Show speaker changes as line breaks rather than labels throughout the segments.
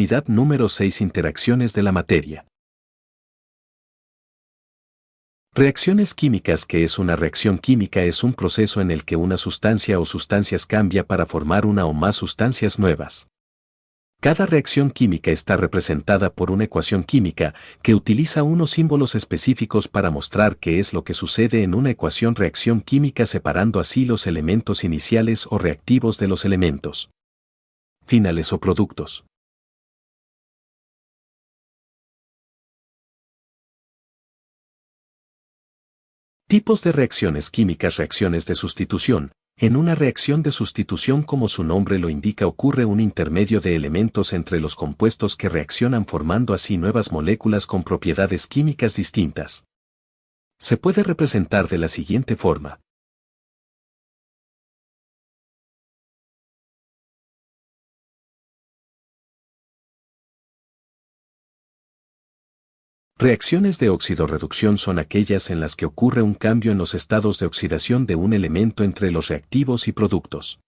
Unidad número 6. Interacciones de la materia. Reacciones químicas. ¿Qué es una reacción química? Es un proceso en el que una sustancia o sustancias cambia para formar una o más sustancias nuevas. Cada reacción química está representada por una ecuación química que utiliza unos símbolos específicos para mostrar qué es lo que sucede en una reacción química, separando así los elementos iniciales o reactivos de los elementos finales o productos. Tipos de reacciones químicas. Reacciones de sustitución. En una reacción de sustitución, como su nombre lo indica, ocurre un intermedio de elementos entre los compuestos que reaccionan, formando así nuevas moléculas con propiedades químicas distintas. Se puede representar de la siguiente forma. Reacciones de óxido-reducción son aquellas en las que ocurre un cambio en los estados de oxidación de un elemento entre los reactivos y productos.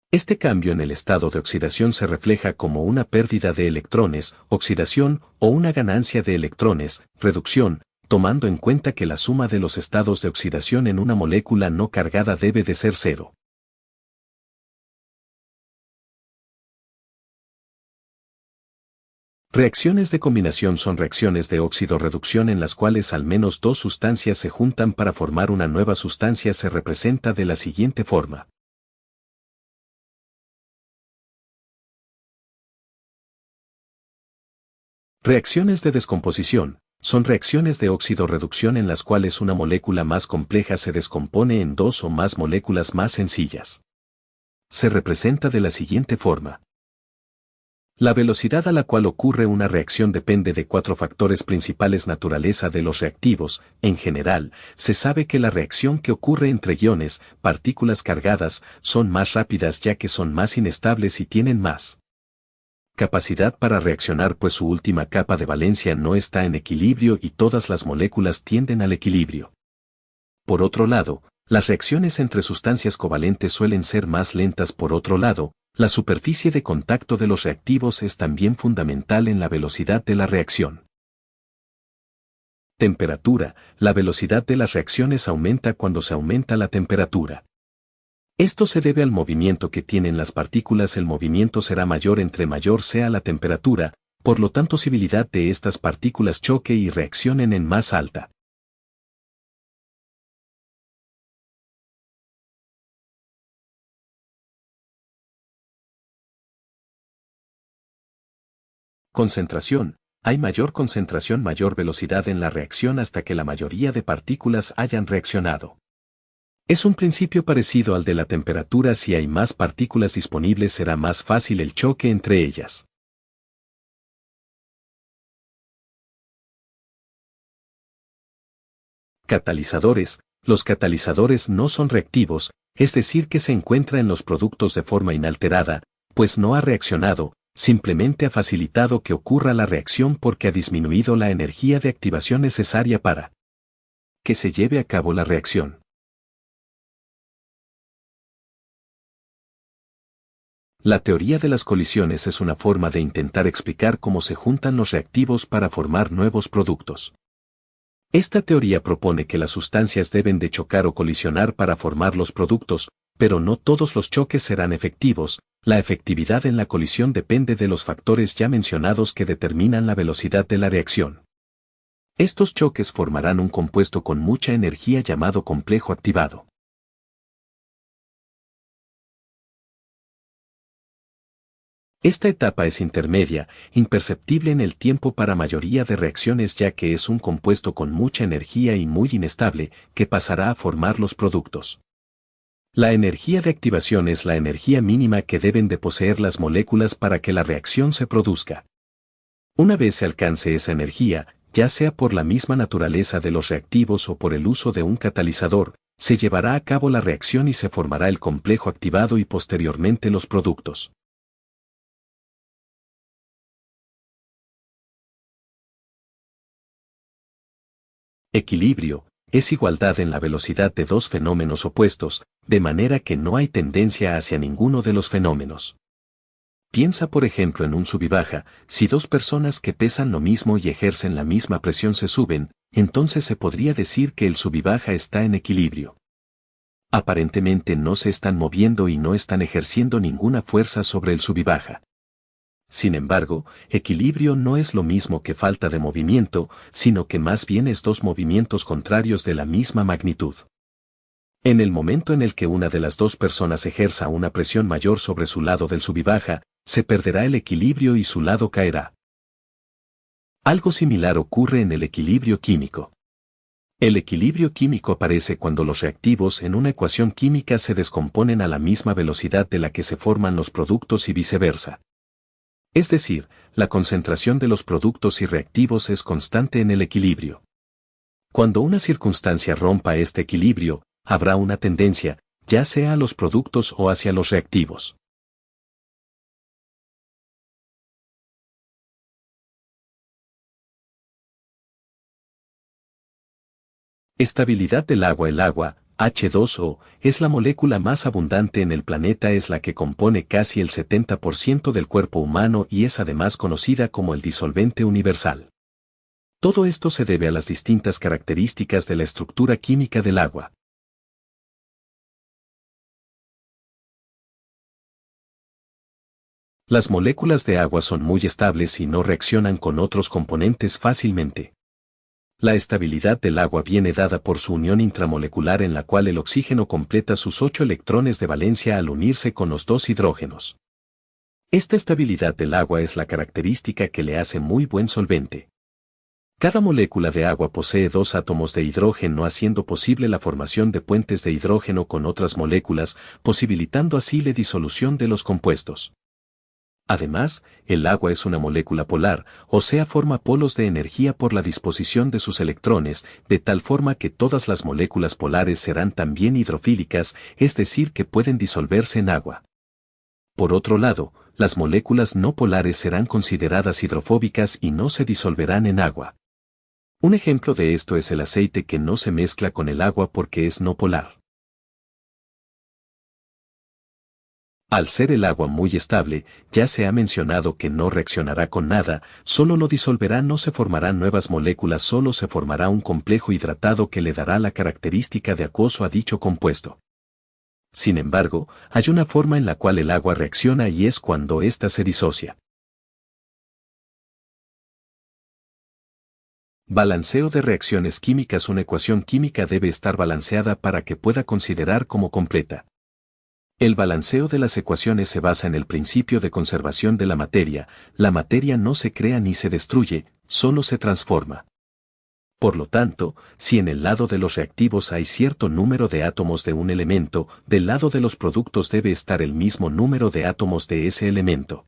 Este cambio en el estado de oxidación se refleja como una pérdida de electrones, oxidación, o una ganancia de electrones, reducción, tomando en cuenta que la suma de los estados de oxidación en una molécula no cargada debe de ser cero. Reacciones de combinación son reacciones de óxido-reducción en las cuales al menos dos sustancias se juntan para formar una nueva sustancia. Se representa de la siguiente forma. Reacciones de descomposición son reacciones de óxido-reducción en las cuales una molécula más compleja se descompone en dos o más moléculas más sencillas. Se representa de la siguiente forma. La velocidad a la cual ocurre una reacción depende de cuatro factores principales. Naturaleza de los reactivos. En general, se sabe que la reacción que ocurre entre iones, partículas cargadas, son más rápidas ya que son más inestables y tienen más capacidad para reaccionar, pues su última capa de valencia no está en equilibrio y todas las moléculas tienden al equilibrio. Por otro lado, las reacciones entre sustancias covalentes suelen ser más lentas. Por otro lado, la superficie de contacto de los reactivos es también fundamental en la velocidad de la reacción. Temperatura. La velocidad de las reacciones aumenta cuando se aumenta la temperatura. Esto se debe al movimiento que tienen las partículas. El movimiento será mayor entre mayor sea la temperatura, por lo tanto posibilidad de estas partículas choque y reaccionen en más alta. Concentración. Hay mayor concentración, mayor velocidad en la reacción hasta que la mayoría de partículas hayan reaccionado. Es un principio parecido al de la temperatura. Si hay más partículas disponibles será más fácil el choque entre ellas. Catalizadores. Los catalizadores no son reactivos, es decir que se encuentra en los productos de forma inalterada, pues no ha reaccionado, simplemente ha facilitado que ocurra la reacción porque ha disminuido la energía de activación necesaria para que se lleve a cabo la reacción. La teoría de las colisiones es una forma de intentar explicar cómo se juntan los reactivos para formar nuevos productos. Esta teoría propone que las sustancias deben de chocar o colisionar para formar los productos, pero no todos los choques serán efectivos. La efectividad en la colisión depende de los factores ya mencionados que determinan la velocidad de la reacción. Estos choques formarán un compuesto con mucha energía llamado complejo activado. Esta etapa es intermedia, imperceptible en el tiempo para mayoría de reacciones ya que es un compuesto con mucha energía y muy inestable que pasará a formar los productos. La energía de activación es la energía mínima que deben de poseer las moléculas para que la reacción se produzca. Una vez se alcance esa energía, ya sea por la misma naturaleza de los reactivos o por el uso de un catalizador, se llevará a cabo la reacción y se formará el complejo activado y posteriormente los productos. Equilibrio es igualdad en la velocidad de dos fenómenos opuestos, de manera que no hay tendencia hacia ninguno de los fenómenos. Piensa por ejemplo en un sub y baja. Si dos personas que pesan lo mismo y ejercen la misma presión se suben, entonces se podría decir que el sub y baja está en equilibrio. Aparentemente no se están moviendo y no están ejerciendo ninguna fuerza sobre el sub y baja. Sin embargo, equilibrio no es lo mismo que falta de movimiento, sino que más bien es dos movimientos contrarios de la misma magnitud. En el momento en el que una de las dos personas ejerza una presión mayor sobre su lado del sub y baja, se perderá el equilibrio y su lado caerá. Algo similar ocurre en el equilibrio químico. El equilibrio químico aparece cuando los reactivos en una ecuación química se descomponen a la misma velocidad de la que se forman los productos y viceversa. Es decir, la concentración de los productos y reactivos es constante en el equilibrio. Cuando una circunstancia rompa este equilibrio, habrá una tendencia, ya sea a los productos o hacia los reactivos. Estabilidad del agua. El agua, H2O, es la molécula más abundante en el planeta, es la que compone casi el 70% del cuerpo humano y es además conocida como el disolvente universal. Todo esto se debe a las distintas características de la estructura química del agua. Las moléculas de agua son muy estables y no reaccionan con otros componentes fácilmente. La estabilidad del agua viene dada por su unión intramolecular en la cual el oxígeno completa sus 8 electrones de valencia al unirse con los 2 hidrógenos. Esta estabilidad del agua es la característica que le hace muy buen solvente. Cada molécula de agua posee 2 átomos de hidrógeno, haciendo posible la formación de puentes de hidrógeno con otras moléculas, posibilitando así la disolución de los compuestos. Además, el agua es una molécula polar, o sea, forma polos de energía por la disposición de sus electrones, de tal forma que todas las moléculas polares serán también hidrofílicas, es decir, que pueden disolverse en agua. Por otro lado, las moléculas no polares serán consideradas hidrofóbicas y no se disolverán en agua. Un ejemplo de esto es el aceite, que no se mezcla con el agua porque es no polar. Al ser el agua muy estable, ya se ha mencionado que no reaccionará con nada, solo lo disolverá, no se formarán nuevas moléculas, solo se formará un complejo hidratado que le dará la característica de acuoso a dicho compuesto. Sin embargo, hay una forma en la cual el agua reacciona y es cuando ésta se disocia. Balanceo de reacciones químicas. Una ecuación química debe estar balanceada para que pueda considerar como completa. El balanceo de las ecuaciones se basa en el principio de conservación de la materia no se crea ni se destruye, solo se transforma. Por lo tanto, si en el lado de los reactivos hay cierto número de átomos de un elemento, del lado de los productos debe estar el mismo número de átomos de ese elemento.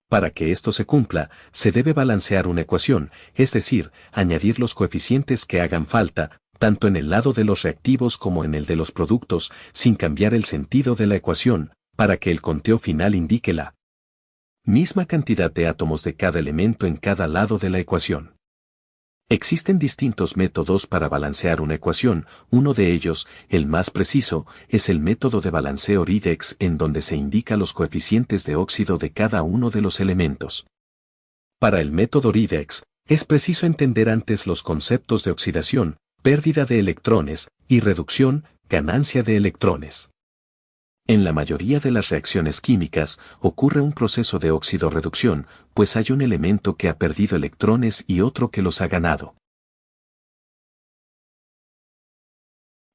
Para que esto se cumpla, se debe balancear una ecuación, es decir, añadir los coeficientes que hagan falta, tanto en el lado de los reactivos como en el de los productos, sin cambiar el sentido de la ecuación, para que el conteo final indique la misma cantidad de átomos de cada elemento en cada lado de la ecuación. Existen distintos métodos para balancear una ecuación. Uno de ellos, el más preciso, es el método de balanceo Redox, en donde se indica los coeficientes de óxido de cada uno de los elementos. Para el método Redox, es preciso entender antes los conceptos de oxidación, pérdida de electrones, y reducción, ganancia de electrones. En la mayoría de las reacciones químicas ocurre un proceso de óxido-reducción, pues hay un elemento que ha perdido electrones y otro que los ha ganado.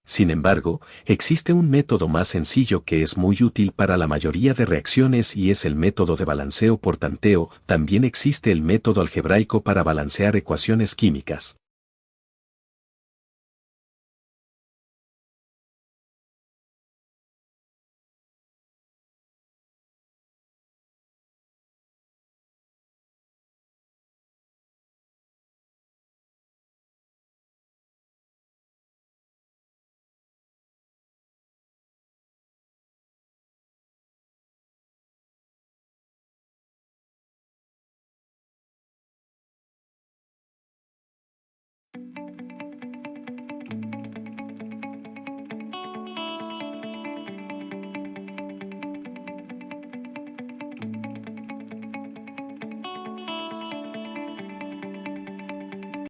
Sin embargo, existe un método más sencillo que es muy útil para la mayoría de reacciones y es el método de balanceo por tanteo. También existe el método algebraico para balancear ecuaciones químicas.